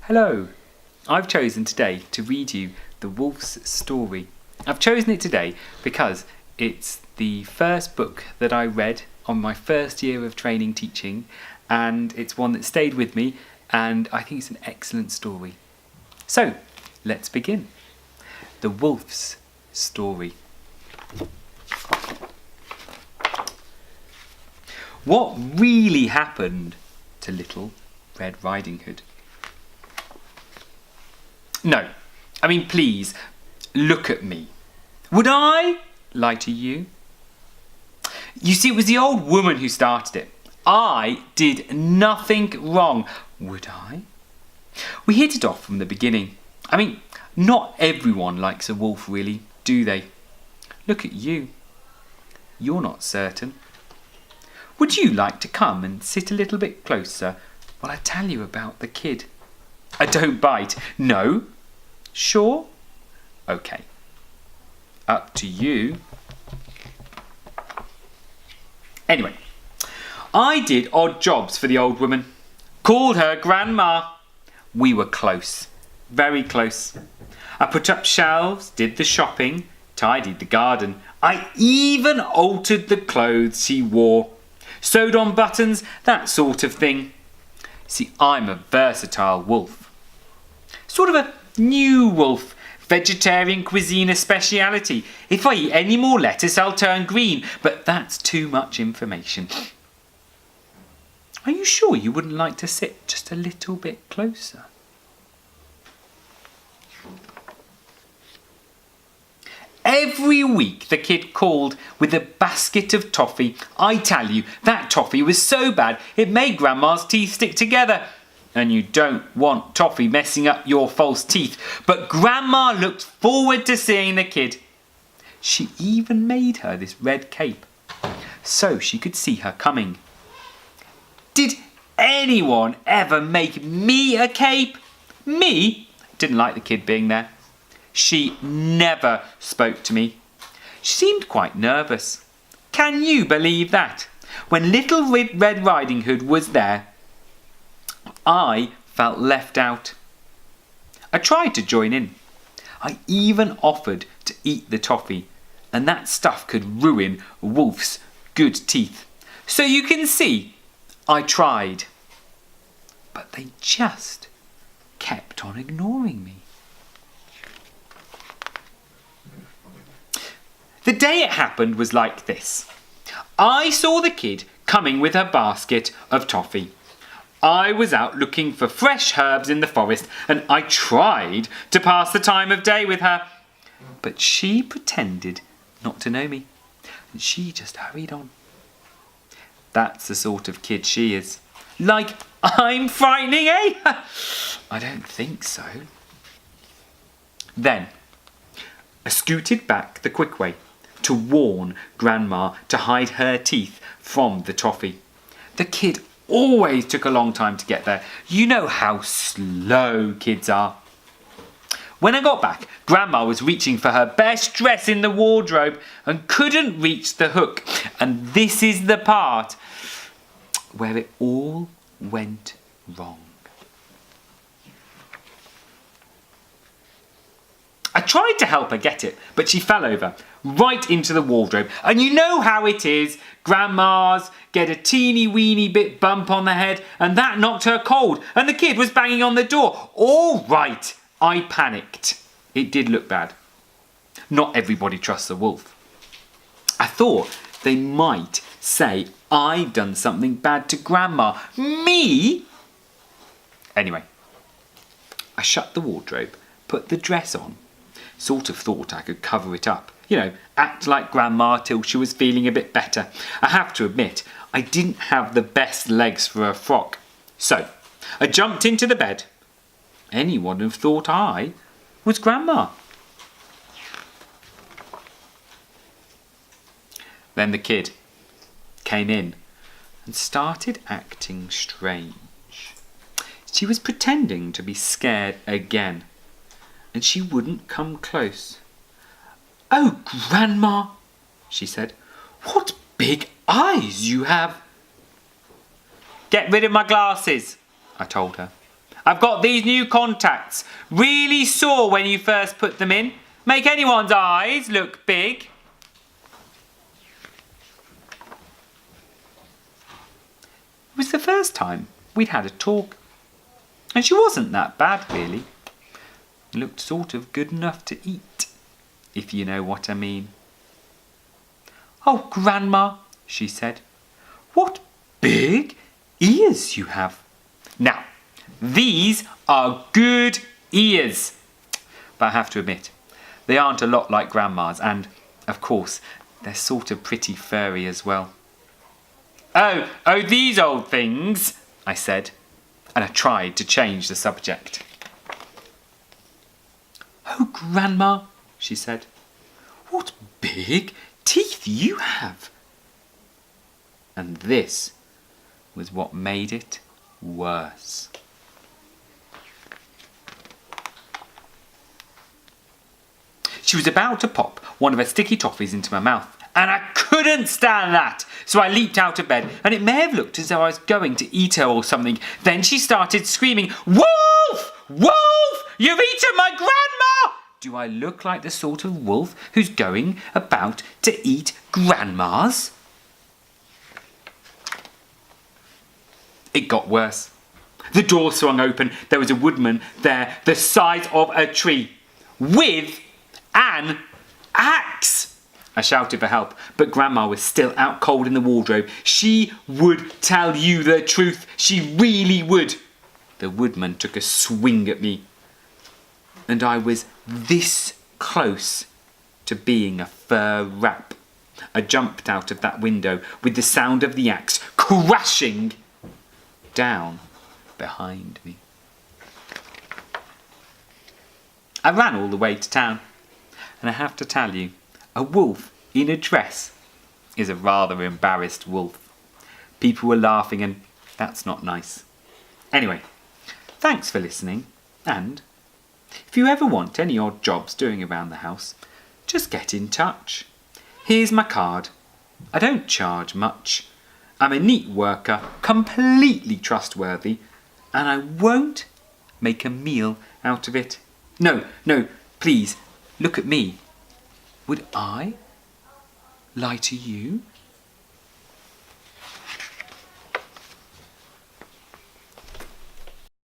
Hello, I've chosen today to read you The Wolf's Story. I've chosen it today because it's the first book that I read on my first year of training teaching, and it's one that stayed with me, and I think it's an excellent story. So, let's begin. The Wolf's Story. What really happened to Little Red Riding Hood? No, I mean, please, look at me. Would I lie to you? You see, it was the old woman who started it. I did nothing wrong. Would I? We hit it off from the beginning. I mean, not everyone likes a wolf, really, do they? Look at you. You're not certain. Would you like to come and sit a little bit closer while I tell you about the kid? I don't bite. No? Sure? Okay. Up to you. Anyway, I did odd jobs for the old woman. Called her Grandma. We were close. Very close. I put up shelves, did the shopping, tidied the garden. I even altered the clothes she wore. Sewed on buttons, that sort of thing. See, I'm a versatile wolf. Sort of a new wolf. Vegetarian cuisine a speciality. If I eat any more lettuce, I'll turn green. But that's too much information. Are you sure you wouldn't like to sit just a little bit closer? Every week the kid called with a basket of toffee. I tell you, that toffee was so bad it made Grandma's teeth stick together. And you don't want toffee messing up your false teeth. But Grandma looked forward to seeing the kid. She even made her this red cape so she could see her coming. Did anyone ever make me a cape? Me? Didn't like the kid being there. She never spoke to me. She seemed quite nervous. Can you believe that? When Little Red Riding Hood was there, I felt left out. I tried to join in. I even offered to eat the toffee, and that stuff could ruin Wolf's good teeth. So you can see, I tried. But they just kept on ignoring me. The day it happened was like this. I saw the kid coming with her basket of toffee. I was out looking for fresh herbs in the forest, and I tried to pass the time of day with her. But she pretended not to know me, and she just hurried on. That's the sort of kid she is. Like, I'm frightening, eh? I don't think so. Then, I scooted back the quick way to warn Grandma to hide her teeth from the toffee. The kid always took a long time to get there. You know how slow kids are. When I got back, Grandma was reaching for her best dress in the wardrobe and couldn't reach the hook. And this is the part where it all went wrong. I tried to help her get it, but she fell over right into the wardrobe. And you know how it is. Grandmas get a teeny weeny bit bump on the head, and that knocked her cold. And the kid was banging on the door. All right, I panicked. It did look bad. Not everybody trusts a wolf. I thought they might say I'd done something bad to Grandma. Me? Anyway, I shut the wardrobe, put the dress on. Sort of thought I could cover it up. You know, act like Grandma till she was feeling a bit better. I have to admit, I didn't have the best legs for a frock. So, I jumped into the bed. Anyone would have thought I was Grandma. Then the kid came in and started acting strange. She was pretending to be scared again, and she wouldn't come close. "Oh, Grandma," she said, "what big eyes you have." "Get rid of my glasses," I told her. I've got these new contacts. Really sore when you first put them in. Make anyone's eyes look big. It was the first time we'd had a talk. And she wasn't that bad, really. Looked sort of good enough to eat, if you know what I mean. "Oh, Grandma," she said, "what big ears you have." Now, these are good ears. But I have to admit, they aren't a lot like Grandma's, and, of course, they're sort of pretty furry as well. Oh, these old things," I said, and I tried to change the subject. "Oh, Grandma," she said, "what big teeth you have." And this was what made it worse. She was about to pop one of her sticky toffees into my mouth, and I couldn't stand that. So I leaped out of bed, and it may have looked as though I was going to eat her or something. Then she started screaming, "Wolf! Wolf! You've eaten my grandma!" Do I look like the sort of wolf who's going about to eat grandmas? It got worse. The door swung open. There was a woodman there, the size of a tree, with an axe. I shouted for help, but Grandma was still out cold in the wardrobe. She would tell you the truth. She really would. The woodman took a swing at me, and I was this close to being a fur wrap. I jumped out of that window with the sound of the axe crashing down behind me. I ran all the way to town, and I have to tell you, a wolf in a dress is a rather embarrassed wolf. People were laughing, and that's not nice. Anyway, thanks for listening, and if you ever want any odd jobs doing around the house, just get in touch. Here's my card. I don't charge much. I'm a neat worker, completely trustworthy, and I won't make a meal out of it. No, please, look at me. Would I lie to you?